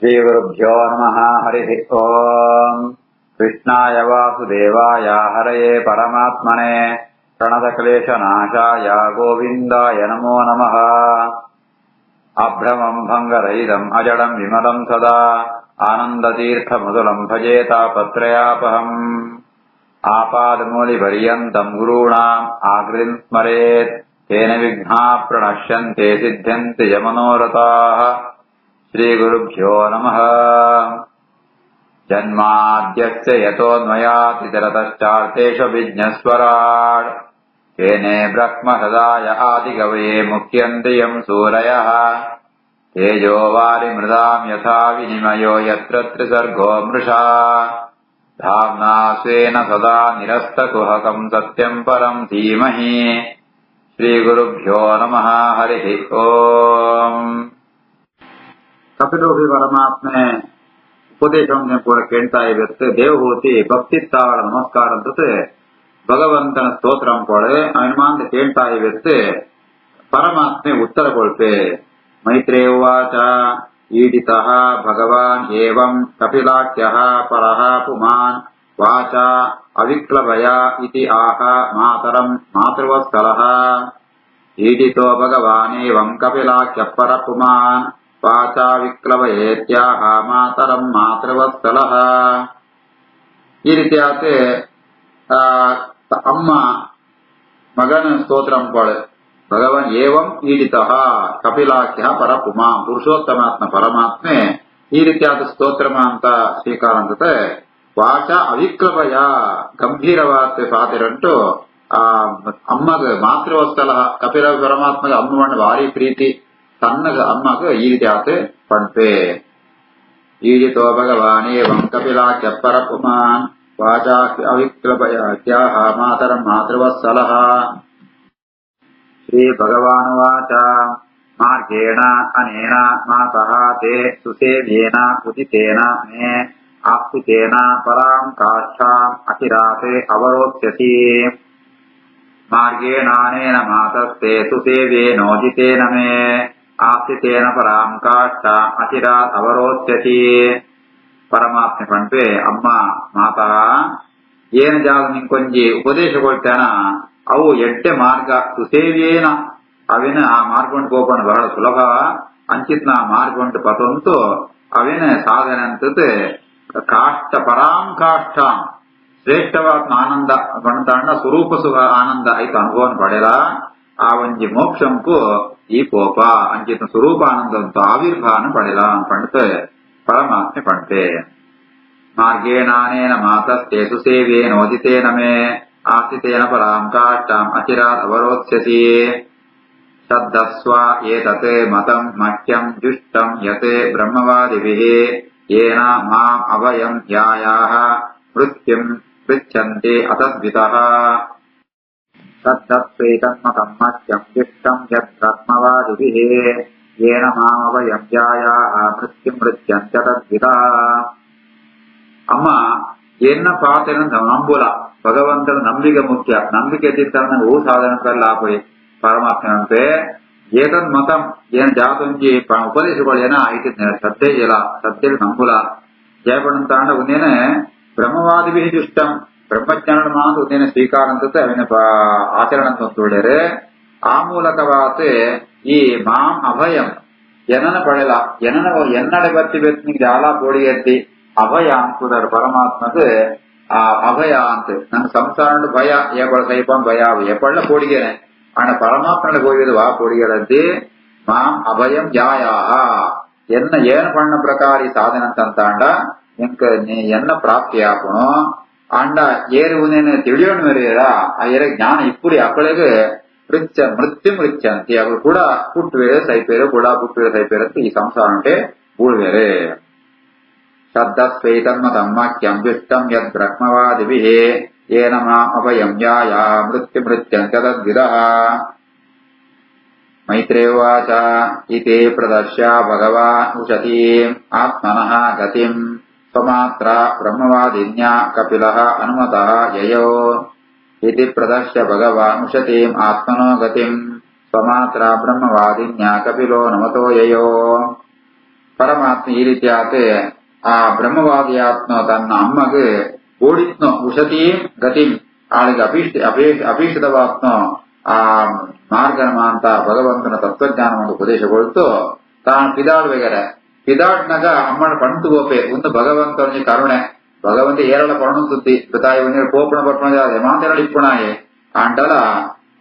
श्रीगुरुभ्यो नमः। हरिः ओम्। कृष्णाय वासुदेवाय हरये परमात्मने प्रणतक्लेशनाशाय गोविन्दाय नमो नमः। अभ्रमम् भङ्गरहितम् अजडम् विमलम् सदा आनन्दतीर्थमधुरम् भजे तापत्रयापहम्। आपादमूलिपर्यन्तम् गुरूणाम् आकृतिम् स्मरेत् तेन विघ्नाः प्रणश्यन्ते सिद्ध्यन्ति च मनोरथाः। श्रीगुरुभ्यो नमः। जन्माद्यस्य यतोऽन्वयातितरतश्चार्थेषु विज्ञस्वराट् तेने ब्रह्महृदाय आदिकवये मुह्यन्ति यम् सूरयः। तेजो वारिमृदाम् यथा विनिमयो यत्र त्रिसर्गो मृषा धाम्ना स्वेन सदा निरस्तकुहकम् सत्यम् परम् धीमहि। श्रीगुरुभ्यो नमः। हरिः ओम्। ಕಪಿಲೋಭಿ ಪರಮಾತ್ಮೆ ಉಪದೇಶವನ್ನು ಕೂಡ ಕೇಳ್ತಾ ಇರುತ್ತೆ. ದೇವಹೂತಿ ಭಕ್ತಿತ್ತಾವಳ ನಮಸ್ಕಾರ ಅಂತ ಭಗವಂತನ ಸ್ತೋತ್ರ ಕೊಳೆ ಅನುಮಾನ ಕೇಳ್ತಾ ಇರುತ್ತೆ. ಪರಮಾತ್ಮೆ ಉತ್ತರ ಕೊಳ್ಪೆ. ಮೈತ್ರೇಯ ಉವಾಚ ಈಡಿತಃ ಭಗವಾನ್ ಏವಂ ಕಪಿಲಾಖ್ಯಃ ಪರಃ ಪುಮಾನ್ ವಾಚ ಅವಿಕ್ಲಭಯ ಇತಿ ಆಹ ಮಾತರಂ ಮಾತೃವತ್ಸಲಃ. ಈಡಿತೋ ಭಗವಾನೇವಂ ಕಪಿಲಾಖ್ಯಃ ಪರಃ ಪುಮಾನ್ ವಾಚಾ ವಿಕ್ಲವಯೇತ್ಯಾಹ ಮಾತರಂ ಮಾತೃವತ್ಸಲಃ. ಈ ರೀತಿಯಾಗಿ ಅಮ್ಮ ಮಗನ ಸ್ತೋತ್ರ ಅಂಪಾಳೆ. ಭಗವಾನ್ ಏವಂ ಈಡಿತಃ ಕಪಿಲಾಖ್ಯ ಪರಪುಮಾ ಪುರುಷೋತ್ತಮಾತ್ಮ ಪರಮಾತ್ಮೆ ಈ ರೀತಿಯಾದ ಸ್ತೋತ್ರ ಅಂತ ಸ್ವೀಕಾರ ಅಂತತೆ. ವಾಚ ಅವಿಕ್ಲಭಯ ಗಂಭೀರವಾದ ಪಾತಿರಂಟು ಅಮ್ಮಗ ಮಾತೃವತ್ಸಲ ಕಪಿಲ ಪರಮಾತ್ಮಗೆ ಅಮ್ಮವಣ್ಣ ಭಾರಿ ಪ್ರೀತಿ ಸಣ್ಣಗ ಅಮ್ಮಗ ಈ ರೀತಿ ಆತೆ ಪಂಪೆ. ಈಡಿತೋ ಭಗವಾನೇವಂ ಕಪಿಲಾಖ್ಯ ಪರಪುಮಾನ್ ವಾಚಾ ಅವಿಕ್ಲಭಯಾತ್ಯಾಹ ಮಾತರಂ ಮಾತೃವತ್ಸಲಃ. ಶ್ರೀ ಭಗವಾನುವಾಚ ಮಾರ್ಗೇಣ ಅನೇನ ಮಾತಃ ತೇ ಸುಸೇವ್ಯೇನ ಉದಿತೇನ ಮೇ ಆಪ್ತಿತೇನ ಪರಾಂ ಕಾಷ್ಠಾಂ ಅಚಿರಾತೆ ಅವರೋಚ್ಯಸಿ. ಮಾರ್ಗೇಣಾನೇನ ಮಾತಸ್ತೆ ಸುಸೇವ್ಯೇನೋಜಿತೇನ ಮೇ ಆಪ್ತಿತೇನ ಪರಾಂ ಕಾಷ್ಠಾಂ ಅಚಿರಾತ್ ಅವರೋಚ್ಯಸಿ. ಪರಮಾತ್ಮೆ ಪಂಪೆ ಅಮ್ಮ ಮಾತಃ ಏನ ಜಾಗ ನಿಂಕೊಂಜಿ ಉಪದೇಶಗೊಳ್ತೇನ ಅವು ಎಡ್ಡೆ ಮಾರ್ಗ ಸುಸೇವ್ಯೇನ ಅವಿನ ಆ ಮಾರ್ಗೊಂಡು ಗೋಪಣ ಬಹಳ ಸುಲಭ ಅಂಚಿತ್ನ ಮಾರ್ಗೊಂಡು ಪತಂತು ಅವಿನ ಸಾಧನೆ ಅಂತತೆ ಕಾಷ್ಟ ಪರಾಂ ಕಾಷ್ಠಾಂ ಶ್ರೇಷ್ಠವಾದ ಆನಂದ ಗಣತಾಂಡ ಸ್ವರೂಪ ಸುಖ ಆನಂದ ಐತು ಅನುಭವನ ಪಡೆಯಲ ಆ ಒಂಜಿ ಮೋಕ್ಷಂಕು ಈ ಕೋಪ ಅಂಚಿತ್ನ ಸ್ವರೂಪ ಆನಂದ ಅಂತೂ ಆವಿರ್ಭಾವನ ಪಡೆಯಲ ಪಂಡ್ತೆ ಪರಮಾತ್ಮೆ ಪಂಡ್ತೆ. ಮಾರ್ಗೇಣಾನೇನ ಮಾತಸ್ತೆ ಸುಸೇವ್ಯೇನೋದಿತೇನ ಮೇ ಆಸ್ಥಿತೇನ ಪರಾಂ ಕಾಷ್ಠಾಂ ಅಚಿರಾತ್ ಅವರೋಚ್ಯಸಿ. ಶ್ರದ್ಧಸ್ವ ಏತತ್ ಮತಂ ಮಹ್ಯಂ ಜುಷ್ಟಂ ಯತ್ ಬ್ರಹ್ಮವಾದಿಭಿಃ ಯೇನ ಮಾಂ ಅಭಯಂ ಧ್ಯಾಯಾಃ ಮೃತ್ಯುಂ ಪೃಚ್ಛನ್ತಿ ಅತದ್ವಿತಃ. ಶ್ರದ್ಧಸ್ವೇತನ್ಮತಂ ಮಹ್ಯಂ ಜುಷ್ಟಂ ಯತ್ ಬ್ರಹ್ಮವಾದಿಭಿಃ ಯೇನ ಮಾಂ ಅಭಯಂ ಧ್ಯಾಯಾಃ ಮೃತ್ಯುಂ ಪೃಚ್ಛನ್ತಿ ಅತದ್ವಿತಃ. ಅಮ್ಮ ಏನ ಪಾತೆನ ನಂಬುಲ ಭಗವಂತನ ನಂಬಿಕೆ ಮುಖ್ಯ. ನಂಬಿಕೆ ಇದ್ದಿರ್ತಾನೆ ಹೂ ಸಾಧನ ಆಪಡಿ ಪರಮಾತ್ಮ ಅಂತೆ ಏತನ್ ಮತಂ ಏನ್ ಜಾತೊಂಜಿ ಉಪದೇಶಗಳೇನ ಐತಿ ಶ್ರದ್ಧೆ ಇಲ್ಲ ಶ್ರದ್ಧೆ ನಂಬುಲ ಜಯಪಡಂತಾಂಡ ಉಂದೇನೆ ಬ್ರಹ್ಮವಾದಿಭಿ ಜುಷ್ಟಂ ಬ್ರಹ್ಮಜ್ಞಾನ ಮಾತು ಉಂದೇನೆ ಸ್ವೀಕಾರ ಅಂತ ಅವಿನ ಆಚರಣ ಅಂತ ಒಳ್ಳೆಯರೆ ಆ ಮೂಲಕವಾತ ಈ ಮಾಂ ಅಭಯಂ ಜನನ ಪಡೆಲ ಜನನ ಎನ್ನಡೆ ಬತ್ತಿ ಬೆತ್ನಿಗೆ ಜಾಲ ಬೋಡಿ ಎತ್ತಿ ಅಭಯ ಅಂಕುದರ್ ಪರಮಾತ್ಮಗೆ ಆ ಅಭಯ ಅಂತ ನನ್ನ ಸಂಸಾರ ಭಯ ಏಪಳ ಸೈಪಂ ಭಯ ಏಪಳ್ಳ ಕೋಡಿಗೆನೆ ಅಣ್ಣ ಪರಮಾತ್ಮನ ಹೋಗಿದ್ದು ಆ ಕೋಡಿಗೆಳದ್ದಿ ಮಾಂ ಅಭಯಂ ಜಾಯಾಹ ಎನ್ನ ಏನ ಪಣ್ಣ ಪ್ರಕಾರ ಈ ಸಾಧನ ಅಂತಂತಾಂಡ ಎಂಕ ಎನ್ನ ಪ್ರಾಪ್ತಿ ಆಪಣು ಅಂಡ ಏರು ಉನೇನೆ ತಿಳಿಯೋಣ ಮೇರೆಯರ ಆ ಏರ ಜ್ಞಾನ ಇಪ್ಪುಡಿ ಅಕ್ಕಳಿಗೆ ಮೃತ್ಯು ಮೃತ್ಯಂತಿ ಅವರು ಕೂಡ ಪುಟ್ಟುವೇರೆ ಸೈಪೇರು ಕೂಡ ಪುಟ್ಟುವೇರೆ ಸೈಪೇರಂತ ಈ ಸಂಸಾರ ಉಂಟೆ ಬೂಳ್ವೇರೆ. ಶ್ರದ್ಧಸ್ವೈತನ್ಮತಂ ಮಹ್ಯಂ ಜುಷ್ಟಂ ಯದ್ ಬ್ರಹ್ಮವಾದಿಭಿಃ ಯೇನ ಮಾಂ ಅಭಯಂ ಧ್ಯಾಯಾಃ ಮೃತ್ಯು ಮೃತ್ಯಂತಿ ತದ್ವಿದಃ. ಮೈತ್ರೇಯ ಉವಾಚ ಇತಿ ಪ್ರದರ್ಶ್ಯ ಭಗವಾನ್ ಉಷತೀಂ ಆತ್ಮನಃ ಗತಿಂ ಸ್ವಮಾತ್ರ ಬ್ರಹ್ಮವಾದಿನ್ಯಾ ಕಪಿಲಃ ಅನುಮತಃ ಯಯೋ. ಇತಿ ಪ್ರದರ್ಶ್ಯ ಭಗವಾನ್ ಉಷತೀಂ ಆತ್ಮನೋ ಗತಿಂ ಸ್ವಮಾತ್ರ ಬ್ರಹ್ಮವಾದಿನ್ಯಾ ಕಪಿಲೋ ನಮತೋ ಯಯೋ. ಪರಮಾತ್ಮ ಈ ರೀತಿ ಆತೆ ಆ ಬ್ರಹ್ಮವಾದಿಯಾತ್ಮ ತನ್ನ ಅಮ್ಮಗೆ ಓಡಿತ್ನೋ ಉಷತೀಂ ಗತಿಂ ಆಳಿಗೆ ಅಭೀಷ್ಟವಾತ್ಮ ಆ ಮಾರ್ಗನಮ ಅಂತ ಭಗವಂತನ ತತ್ವಜ್ಞಾನವನ್ನು ಉಪದೇಶಗೊಳ್ತು ತಾನು ಪಿದಾಡ್ಬೇಗಾರೆ ಪಿದಾಡ್ನಾಗ ಅಮ್ಮನ ಪಂತು ಗೋಪೆ ಒಂದು ಭಗವಂತನಿಗೆ ಕರುಣೆ ಭಗವಂತ ಏರಳ ಪರಣು ಸುದ್ದಿ ತಾಯಿ ಕೋಪಣ ಪಟ್ಟಣ ಮಾತೆರಳು ಇಪ್ಪುಣಾಯೆ ಅಂಟಲ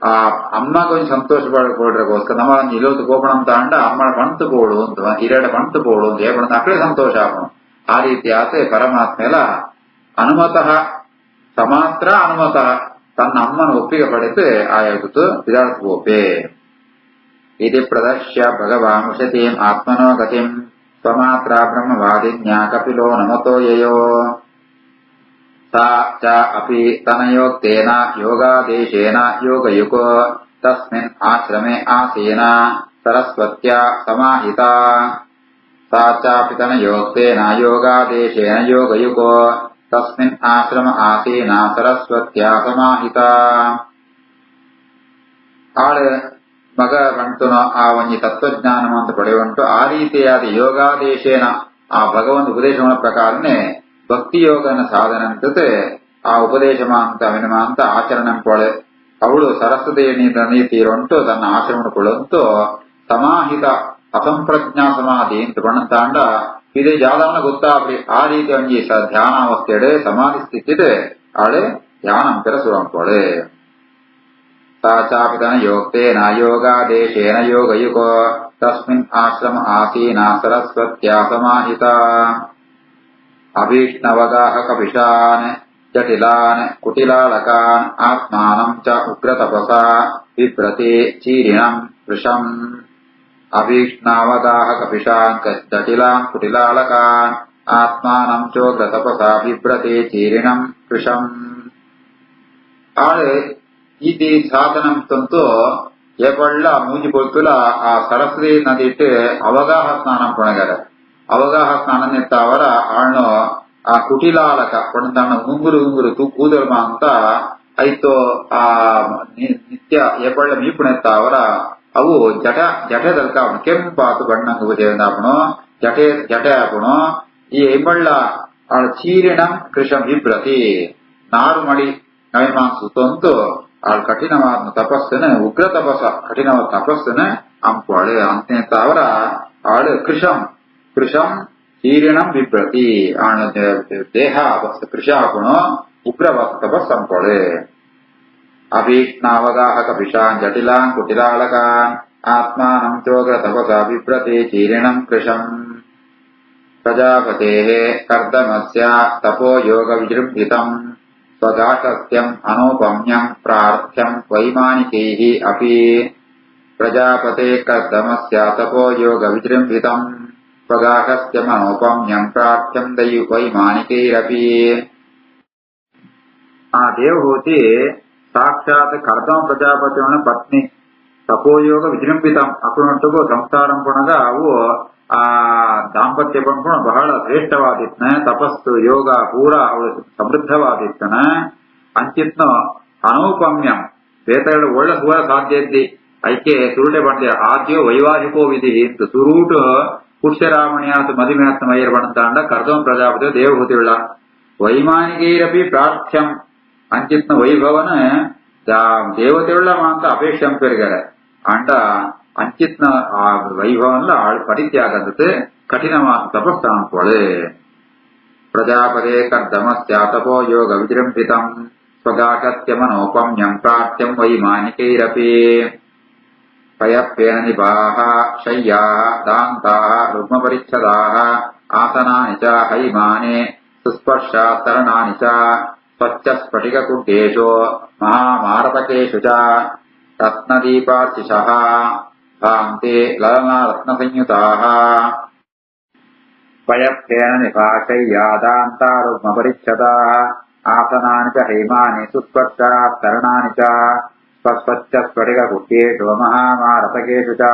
ಆ ಅಮ್ಮ ಕೊಂಚ ಸಂತೋಷ ಪಡ್ಕೊಳ್ರಗೋಸ್ಕರ ನಮ್ಮ ಇಲ್ಲೊಂದು ಕೋಪಣ ಅಂತ ಅಂಡ ಅಮ್ಮನ ಪಂತು ಪೋಡು ಅಂತ ಹಿರೇಡ ಪಂತು ಪೋಡು ಅಂತ ಹೇಳ್ಬಿಡ ಅಕ್ಕಡೆ ಸಂತೋಷ ಆಗೋಣ ಆ ರೀತಿ ಆತ ಪರಮಾತ್ಮ ಎಲ್ಲ ಅನುಮತಃ ಸಮಾತ್ರ ಅನುಮತಃ ತನ್ನ ಅಮ್ಮನ ಒಪ್ಪಿಗೆ ಪಡೆದು ಆಯಾಗುತ್ತು ಪಿದಾಡ್ಕೋಪೆ ಇತಿ ಪ್ರದರ್ಶ್ಯ ಭಗವಾನುಷತೀಂ ಆತ್ಮನೋ ಗತಿಂ ಸ್ವಮಾತ್ರ ಬ್ರಹ್ಮವಾದಿನ್ಯಾ ಕಪಿಲೋ ನಮತೋ ಯಯೋ ಸಾ ಚ ಅಪಿ ತನಯೋಕ್ತೇನ ಯೋಗಾದೇಶೇನ ಯೋಗಯುಗೋ ತಸ್ಮಿನ್ ಆಶ್ರಮೆ ಆಸೀನ ಸರಸ್ವತ್ಯಾ ಸಮಾಹಿತಾ ಸಾ ಚಾಪಿ ತನಯೋಕ್ತೇನ ಯೋಗಾದೇಶೇನ ಯೋಗಯುಗೋ ತಸ್ಮಿನ್ ಆಶ್ರಮ ಆಸೀನ ಸರಸ್ವತ್ಯಾ ಸಮಾಹಿತಾ ಆಳು ಮಗ ಬಂಟುನೋ ಆ ಒಂಜಿ ತತ್ವಜ್ಞಾನವಂತ ಪಡೆಯುವಂಟು ಆ ರೀತಿಯಾದ ಯೋಗಾದೇಶೇನ ಆ ಭಗವಂತ ಉಪದೇಶಗಳ ಪ್ರಕಾರನೇ ಭಕ್ತಿ ಯೋಗನ ಸಾಧನಂತೆ ಆ ಉಪದೇಶಮಾಂತ ವಿನಮಾಂತ ಆಚರಣೆ ಅವಳು ಸರಸ್ವತಿ ನೀತಿರುಂಟು ತನ್ನ ಆಶ್ರಮಕೊಳ್ಳುವಂತೂ ಸಮಾಹಿತ ಅಸಂಪ್ರಜ್ಞಾ ಸಮಾಧಿ ಅಂತ ಬಣ್ಣತಾಂಡ ಇದೇ ಜಾದವನ್ನ ಗೊತ್ತಾಗ್ರಿ ಆ ರೀತಿ ಒಂಜಿ ಧ್ಯಾನ ಅವಸ್ಥೆಡೆ ಸಮಾಧಿ ಸ್ಥಿತಿಡೆ ಅವಳೆ ಧ್ಯಾನ ಪೆರಸುವಂಪಳೆ ಸಾ ಚಾಪಿತನ ಯೋಕ್ತೇನ ಯೋಗಾದೇಶೇನ ಯೋಗಯುಗೋ ತಸ್ಮಿನ್ ಆಶ್ರಮ ಆಸೀನ ಸರಸ್ವತ್ಯಾ ಸಮಾಹಿತ ಅಭೀಷ್ಣವಗಾಹ ಕಪಿಶಾನ್ ಜಟಿಲಾನ್ ಕುಟಿಲಾಳಕಾನ್ ಆತ್ಮಾನಂ ಚ ಉಗ್ರತಪಸಾ ಬಿಭ್ರತಿ ಚೀರಿಣಂ ವೃಷಂ ಅಭೀಷ್ಣಾವಗಾಹ ಕಪಿಶಾನ್ ಜಟಿಲಾನ್ ಕುಟಿಲಾಳಕಾನ್ ಆತ್ಮಾನಂ ಚೋಗ್ರತಪಸಾ ಬಿಭ್ರತಿ ಚೀರಿಣಂ ವೃಷಂ ಆಳೆ ఇది సాధనం తంతో ఏపళ్ళ మూజిపోతుల ఆ సరస్వతి నదిట్టు అవగాహ స్నానం కొనగర అవగాహ స్నానం ಎತ್ತಾವರ ಆಳ್ನೋ ಆ ಕುಟಿಲಾಳಕ ಪಣತಾಣ ಉಂಗುರು ಕೂದಲ್ಮ ಅಂತ ಐತೋ ಆ ನಿತ್ಯ ಏಪಳ್ಳ ಮೀಪುಣೆತ್ತಾವರ ಅವು ಜಟದಲ್ಕ ಕೆಂಪಾತು ಬಣ್ಣಂಗ ಉದೇಂದಾಪಣೋ ಜಟೆ ಆಪಣೋ ಈ ಏಪಳ್ಳ ಚೀರಿಣ ಕೃಷಂ ವಿಭ್ರತಿ ನಾರು ಮಡಿ ನವಿಮಾಂಸು ತಂತು ಅವಳು ಕಠಿಣವಾದ ತಪಸ್ಸನ ಉಗ್ರ ತಪಸ್ಸ ಕಠಿಣವಾದ ತಪಸ್ಸನ ಅಂಪಾಳು ಅಂತ ಅವರ ಅವಳು ಕೃಷಂ ಚೀರಿಣಂ ವಿಭ್ರತಿ ಅವಳ ದೇಹ ಕೃಷ ಹಾಕೋಣ ಉಗ್ರವಾದ ತಪಸ್ಸು ಅಂಪಾಳು ಅಭೀಷ್ಣಾವಗಾಹ ಕಪಿಶಾನ್ ಜಟಿಲಾನ್ ಕುಟಿಲಾಳಕಾನ್ ಆತ್ಮಾನಂ ಚೋಗ್ರ ತಪಸ ವಿಭ್ರತಿ ಚೀರಿಣಂ ಕೃಷಂ ಪ್ರಜಾಪತೇಃ ಕರ್ದಮಸ್ಯ ತಪೋ ಯೋಗ ವಿಜೃಂಭಿತಂ ಸ್ವಗಾಠಸ್ಥ್ಯಂ ಅನೋಪಮ್ಯಂ ಪ್ರಾರ್ಥ್ಯಂ ವೈಮಾನಿಕೈಃ ಅಪಿ ಪ್ರಜಾಪತೆ ಕರ್ದಮಸ್ಯ ತಪೋ ಯೋಗ ವಿಜೃಂಭಿತಂ ಸ್ವಗಾಠಸ್ಥ್ಯಂ ಅನೋಪಮ್ಯಂ ಪ್ರಾರ್ಥ್ಯಂ ವೈಮಾನಿಕೈರಪಿ ಆ ದೇವಹೂತಿ ಸಾಕ್ಷಾತ್ ಕರ್ದಮ ಪ್ರಜಾಪತಿಯವನ ಪತ್ನಿ ತಪೋಯೋಗ ವಿಜೃಂಭಿತಂ ಅಕ್ಕುನೊಟ್ಟಿಗೂ ಸಂಸಾರಂ ಪುಣಗ ಅವು ಆ ದಾಂಪತ್ಯ ಪಂಪುಣ ಬಹಳ ಶ್ರೇಷ್ಠವಾದಿತ್ನ ತಪಸ್ಸು ಯೋಗ ಪೂರ ಅವಳು ಸಮೃದ್ಧವಾದಿತ್ತನ ಅಂಚಿತ್ನ ಅನೌಪಮ್ಯಂ ಬೇತಗಳು ಒಳ್ಳೆ ಸುವರ ಸಾಧ್ಯ ಇದ್ದಿ ಐಕೆ ಸುರುಳೆ ಬಂದ ಆದ್ಯೋ ವೈವಾಹಿಕೋ ವಿಧಿ ಇತ್ತು ಸುರೂಟು ಪುಷ್ಯರಾಮಣಿಯಾತು ಮದುಮೆಯಾತ್ಮ ಮೈಯರ್ ಬಣತಾಂಡ ಕರ್ದಮ ಪ್ರಜಾಪತಿ ದೇವಹೂತಿಯುಳ್ಳ ವೈಮಾನಿಕೈರಪಿ ಪ್ರಾರ್ಥ್ಯಂ ಅಂಚಿತ್ನ ವೈಭವನ ದೇವತೆಯುಳ್ಳ ಮಾಂತ ಅಪೇಕ್ಷಂ ಪೆರುಗರ ಅಂಡ ಅಂಚಿತ್ನ ಆ ವೈಭವನ್ಲ ಆಳ್ ಪರಿತ್ಯಾಗಂದತೆ ಕಠಿಣವಾದ ತಪಸ್ಸಾಂಪೊಳೆ ಪ್ರಜಾಪದೇ ಕರ್ದಮಸ್ಯ ತಪೋ ಯೋಗ ವಿಜೃಂಭಿತಂ ಸ್ವಗಾಠಸ್ತ್ಯಮನೋಪಮ್ಯಂ ಪ್ರಾರ್ಥ್ಯಂ ವೈಮಾನಿಕೈರಪಿ ಪಯಪ್ಪೇನ ನಿಪಾಹ ಶಯ್ಯಾಃ ದಾಂತಾಃ ರುಗ್ಮಪರಿಚ್ಛದಾಃ ಆಸನಾನಿ ಚ ಹೈಮಾನೆ ಸುಸ್ಪರ್ಶಾಸ್ತರಣಾನಿ ಚ ಸ್ವಚ್ಛ ಸ್ಫಟಿಕಕುಡ್ಡೇಶು ಮಹಾಮಾರತಕೇಶು ಚ ರತ್ನದೀಪಾರ್ಚಿಷಃ ಭಾಂತೆ ಲಲನಾ ರತ್ನಸಂಯುತಾಃ ಪಯಪ್ಪೇನ ನಿಪಾಶಯ್ಯಾ ದಾಂತಾ ರುಗ್ಮಪರಿಚ್ಛದಾಃ ಆಸನಾನಿ ಚ ಹೈಮಾನಿ ಸುಸ್ಪರ್ಶಾಸ್ತರಣಾನಿ ಚ ಸ್ವಚ್ಛ ಸ್ಫಟಿಕಕುಡ್ಡೇಶು ಮಹಾಮಾರತಕೇಶು ಚ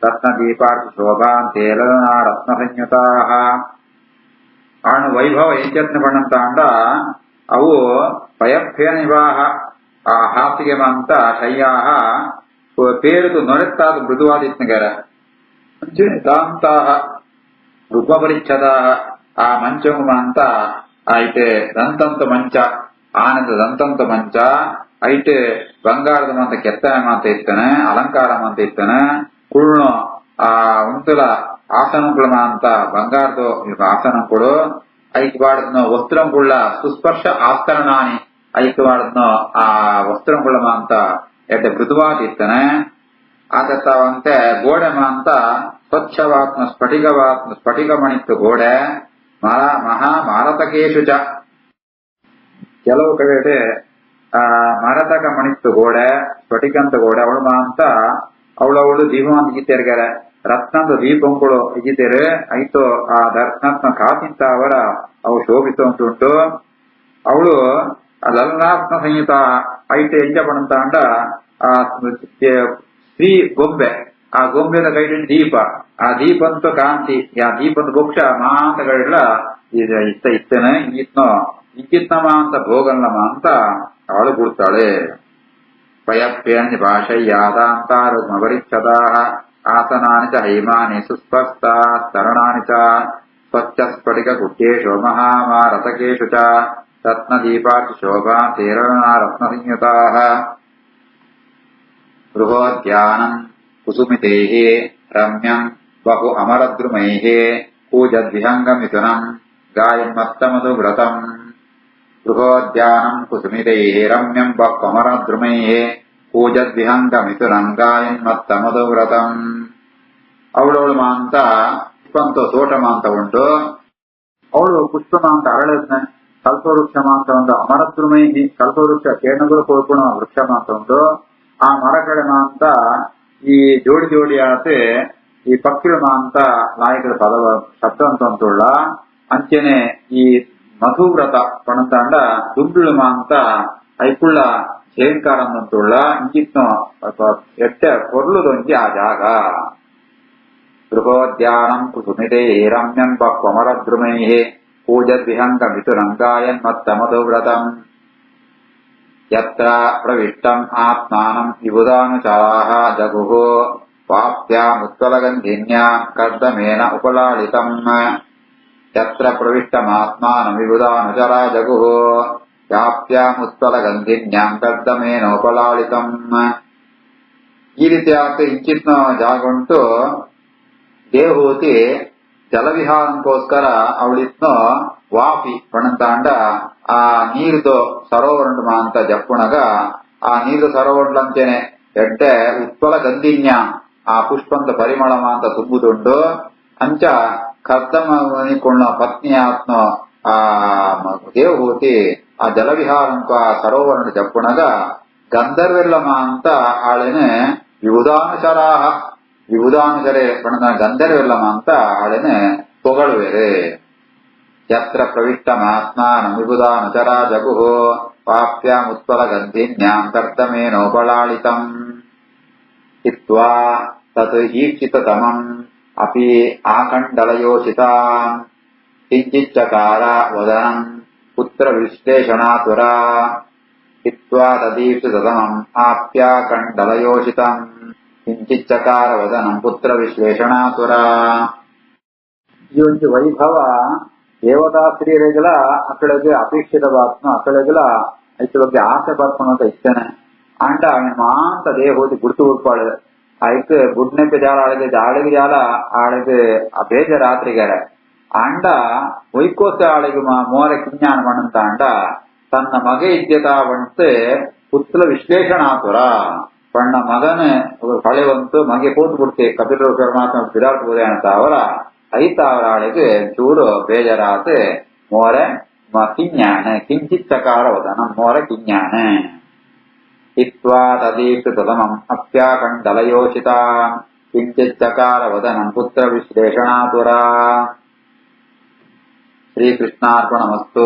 ರತ್ನದೀಪಾರ್ಚಿಷೋ ಭಾಂತೆ ಲಲನಾ ರತ್ನಸಂಯುತಾಃ ಅವನು ವೈಭವ ಯಜ್ಞತ್ನ ಬಣ್ಣಂತಾಂಡ ಅವು ಪಯಪ್ಪೇನ ನಿವಾಹ ಆ ಹಾಸಿಗೆ ಮಂತ ಶಯ್ಯಾಹ ಪೇರುದು ನೊರೆತ್ತಾದ ಮೃದುವಾದಿತ್ನಗರ ದಾಂತಾಹ ರುಗ್ಮಪರಿಚ್ಛದ ಆ ಮಂಚಂಗುಮ ಅಂತ ಐತೆ ದಂತಂತು ಮಂಚ ಆನಂದ ದಂತಂತು ಮಂಚ ಐಟೆ ಬಂಗಾರದ ಮಂತ ಕೆತ್ತನೆ ಮಾತ ಇತ್ತನೆ ಅಲಂಕಾರ ಮಾತ ಇತ್ತನೆ ಕುಳ್ಳು ಆ ಉಂತುಲ ಆಸನಗಳು ಅಂತ ಬಂಗಾರದ ಆಸನಗಳು ಐಕ್ ಬಾಡದ್ನೋ ವಸ್ತ್ರಂಗುಳ್ಳ ಸುಸ್ಪರ್ಶ ಆಸ್ತರಣಾನಿ ಐಕ್ ಬಾಡದ್ನೋ ಆ ವಸ್ತ್ರಂಗುಳ ಅಂತ ಎಡ್ಡೆ ಮೃದುವಾದ ಇತ್ತನೆ ಆಗತ್ತವಂತೆ ಗೋಡೆ ಮಾಂತ ಸ್ವಚ್ಛವಾತ್ಮ ಸ್ಫಟಿಕಮಣಿತ್ತು ಗೋಡೆ ಮಹಾ ಮಾರತಕೇಶು ಚ ಕೆಲವು ಕಡೆ ಮಾರತಕ ಮಣಿತ್ತು ಗೋಡೆ ಸ್ಫಟಿಕಂತ ಗೋಡೆ ಅವಳು ಮಾಂತ ಅವಳವಳು ದೀಪವಂತ ಇಜಿತೇರ್ಗಾರೆ ರತ್ನದ ದೀಪಂಗಳು ಇಜಿತೇರೆ ಐತು ಆ ರತ್ನ ಕಾತಿಂತ ಅವರ ಅವು ಶೋಭಿಸುವಂತುಂಟು ಅವಳು ಲಲನಾತ್ಮ ಸಂಹಿತ ಐತೆ ಎಂಜ ಪಣಂತ ಅಂಡ ಆ ಸ್ತ್ರೀ ಗೊಂಬೆ ಆ ಗೊಂಬೆದ ಕೈಲಿ ದೀಪ ಆ ದೀಪಂತು ಕಾಂತಿ ಆ ದೀಪದ ಭೋಕ್ಷ ಮಾಂತಗಳೆಲ್ಲ ಇತ್ತನೆ ಇಂಗಿತ್ನಮ ಅಂತ ಭೋಗಲ್ಲಮ ಅಂತ ಅವಳು ಬಿಡ್ತಾಳೆ ಪಯಪ್ಯಂಜ ಭಾಷಯ್ಯಾದಾಂತಾರುಗ್ಮಪರಿಚ್ಛದಾ ಆಸನಾನಿ ಚ ಹೈಮಾನಿ ಸುಸ್ಪಷ್ಟಾ ಸ್ತರಣಾನಿ ಚ ಸ್ವಚ್ಛ ಸ್ಫಟಿಕ ಕುಟ್ಯೇಶು ಮಹಾಮಾರತಕೇಶು ಚ ರತ್ನದೀಪಾಕ್ಷಿ ಶೋಭಾ ತೇರಣಾ ರತ್ನಸಂಯುತಾಃ ಬೃಹೋದ್ಯಾನಂ ಕುಸುಮಿತೈಃ ರಮ್ಯಂ ಬಹು ಅಮರದ್ರುಮೈಃ ಕೂಜದ್ವಿಹಂಗಮಿಥುನಂ ಗಾಯನ್ಮತ್ತಮಧು ವ್ರತಂ ಬೃಹೋದ್ಯಾನಂ ಕುಸುಮಿತೈಃ ರಮ್ಯಂ ಬಹು ಅಮರದ್ರುಮೈಃ ಕೂಜದ್ವಿಹಂಗಮಿಥುನಂ ಗಾಯನ್ಮತ್ತಮಧು ವ್ರತಂ ಅವಳವಳು ಮಾಂತ ಪುಷ್ಪಂತ ತೋಟಮ ಅಂತ ಉಂಟು ಅವಳು ಪುಷ್ಪಮ ಅಂತ ಅರಳದ್ನ ಕಲ್ಪವೃಕ್ಷಮ ಅಂತ ಒಂದು ಅಮರದ್ರುಮೈಹಿ ಕಲ್ಪವೃಕ್ಷ ಕೇಣಗಳು ಕೋಳ್ಕೊಳ ವೃಕ್ಷಮ ಅಂತ ಉಂಟು ಆ ಮರಗಳ ಮಾಂತ ಈ ಜೋಡಿ ಜೋಡಿ ಆತೆ ಈ ಪಕ್ಷಿಗಳ ಮಾಂತ ನಾಯಕರ ಪದವ ಶಬ್ದ ಅಂತ ಉಂಟುಳ್ಳ ಅಂಚೆನೆ ಈ ಮಧುವ್ರತ ಪಣಂತಾಂಡ ದುಂಡುಳು ಮಾಂತ ಐಕುಳ್ಳ ಶೇಂಕಾರ ಅಂತುಳ್ಳ ಇಂಜಿತ್ನು ಎಟ್ಟೆ ಕೊರ್ಲುದೊಂಜಿ ಆ ಜಾಗ ಗೃಹೋದ್ಯಾನಂ ಕುಸುಮಿತೈಃ ರಮ್ಯಂ ಬಹ್ವಮರದ್ರುಮೈಃ ಕೂಜದ್ವಿಹಂಗಮಿಥುನಂ ಗಾಯನ್ಮತ್ತಮಧುವ್ರತಂ ಯತ್ರ ಪ್ರವಿಷ್ಟಂ ಆತ್ಮಾನಂ ವಿಬುಧಾನುಚರಾಃ ಜಗುಃ ವಾಪ್ಯಾಮುತ್ಪಲಗಂಧಿನ್ಯಾಂ ಕರ್ದಮೇನ ಉಪಲಾಳಿತಂ ಯತ್ರ ಪ್ರವಿಷ್ಟಮಾತ್ಮಾನಂ ವಿಬುಧಾನುಚರಾ ಜಗುಃ ವ್ಯಾಪ್ಯಾಮುತ್ಪಲಗಂಧಿನ್ಯಾಂ ಕರ್ದಮೇನ ಉಪಲಾಳಿತಂ ಈ ರೀತಿಯಾದ ಇಂಚಿತ್ನ ಜಾಗ ಉಂಟು ದೇವಹೂತಿ ಜಲವಿಹಾರಕ್ಕೋಸ್ಕರ ಅವಳಿತ್ನೋ ವಾಪಿ ಪಣಂತಾಂಡ ಆ ನೀರ್ದು ಸರೋವರ ಅಂತ ಜಪ್ಪುಣಗ ಆ ನೀರ್ದು ಸರೋವರ್ಲಂಚೆನೆ ಎಡ್ಡೆ ಉತ್ಪಲ ಗಂಧಿನ್ಯ ಆ ಪುಷ್ಪಂತ ಪರಿಮಳ ಅಂತ ತುಂಬುದುಂಡು ಅಂಚ ಕರ್ದಮನಿಕೊಂಡ ಪತ್ನಿ ಆತ್ಮ ಆ ದೇವಹೂತಿ ಆ ಜಲವಿಹಾರಂಕ ಆ ಸರೋವರ ಜಪ್ಪುಣಗ ಗಂಧರ್ವೆಲ್ಲಮ ಅಂತ ಆಳೆನೆ ವಿಬುಧಾನುಚರಾಹ ವಿಬುಧಾನುಚರೇ ಪಣದ ಗಂಧರ್ವೆಲ್ಲಮ ಅಂತ ಆಳೆನೆ ಪೊಗಳುವೆರೆ ಯತ್ರ ಪ್ರವಿಷ್ಟಮಾತ್ಮಾನಂ ವಿಬುಧಾನುಚರಾ ಜಗುಃ ವಾಪ್ಯಾಮುತ್ಪಲಗಂಧಿನ್ಯಾಂ ಕರ್ದಮೇನೋಪಲಾಳಿತಂ ಹಿತ್ವಾ ತತ್ ಈಕ್ಷಿತತಮಂ ಅಪಿ ಆಕಂಡಲಯೋಷಿತಾಂ ಕಿಂಚಿಚ್ಚಕಾರ ವದನಂ ಪುತ್ರ ವಿಶ್ಲೇಷಣಾತುರಾ ಹಿತ್ವಾ ತದೀಕ್ಷಿತತಮಂ ಆಪ್ಯಾಕಂಡಲಯೋಷಿತಂ ಕಿಂಚಿಚ್ಚಕಾರ ವದನಂ ಪುತ್ರ ವಿಶ್ಲೇಷಣಾತುರಾ ಈ ಒಂದು ವೈಭವ ದೇವದಾಸ್ತ್ರೀಯರಿಗೆಲ್ಲ ಅಕಡೆಗೆ ಅಪೇಕ್ಷಿತವಾತ್ಮ ಅಕಡೆಗೆಲ್ಲ ಐತ ಬಗ್ಗೆ ಆಸೆ ಬರ್ಕೊಂಡಂತ ಇಷ್ಟೇನೆ ಅಂಡ ಅವನ ಮಾಂತ ದೇವಹೂತಿ ಗುರ್ತು ಉಟ್ಪಾಳು ಐಕ್ ಗುಡ್ನೆಪ್ಪೆ ಜಾಲ ಆಳಿಗೆ ಜಾಳಿಗೆ ಜಾಲ ಆಳಿಗೆ ಆ ಬೇಜ ರಾತ್ರಿಗೆರೆ ಅಂಡ ವೈಕೋಸ ಆಳಿಗೆ ಮೋರೆ ಕಿಜ್ಞಾನ ಬಣ್ಣಂತ ಅಂಡ ತನ್ನ ಮಗೆ ಇದ್ಯತ ಬಂತೆ ಪುತ್ರ ವಿಶ್ಲೇಷಣಾತುರ ಪಣ್ಣ ಮಗನ ಕಳೆವಂತು ಮಗೆ ಕೂತು ಬಿಡ್ತೆ ಕಪಿಲ ಪರಮಾತ್ಮ ಬಿಡಾಡ್ಬೋದೇ ಅಂತ ಅವರ ಐತ ಅವರ ಆಳಿಗೆ ಚೂರು ಬೇಜರಾತ ಮೋರೆ ಕಿಜ್ಞಾನ ಕಿಂಚಿಚ್ಚಕಾರ ವದನ ಮೋರೆ ಕಿಜ್ಞಾನ ಹಿತ್ವಾ ತದೀಕ್ಷಿತತಮಂ ಅಪ್ಯಾಕಂಡಲಯೋಷಿತಾ ಕಿಂಚಿಚ್ಚಕಾರ ವದನಂ ಪುತ್ರ ವಿಶ್ಲೇಷಣಾತುರಾ ಶ್ರೀಕೃಷ್ಣಾರ್ಪಣಮಸ್ತು.